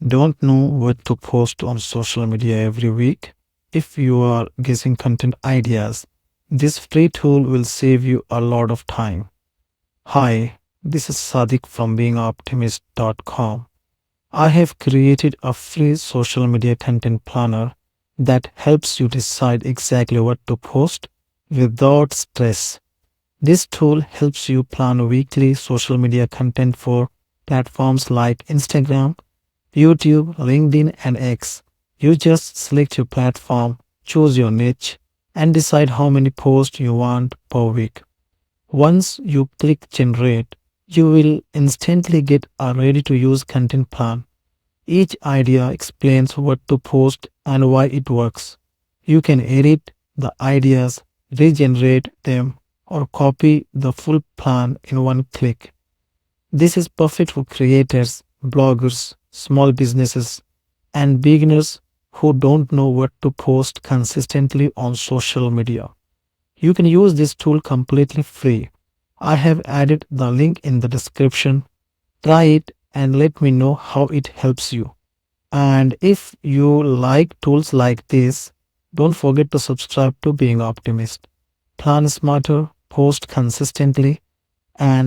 Don't know what to post on social media every week? If you are guessing content ideas, this free tool will save you a lot of time. Hi, this is Sadiq from BeingOptimist.com. I have created a free social media content planner that helps you decide exactly what to post without stress. This tool helps you plan weekly social media content for platforms like Instagram, YouTube, LinkedIn, and X. You just select your platform, choose your niche, and decide how many posts you want per week. Once you click generate, you will instantly get a ready to use content plan. Each idea explains what to post and why it works. You can edit the ideas, regenerate them, or copy the full plan in one click. This is perfect for creators, bloggers, small businesses, and beginners who don't know what to post consistently on social media. You can use this tool completely free. I have added the link in the description. Try it and let me know how it helps you. And if you like tools like this, don't forget to subscribe to Being Optimist. Plan smarter, post consistently, and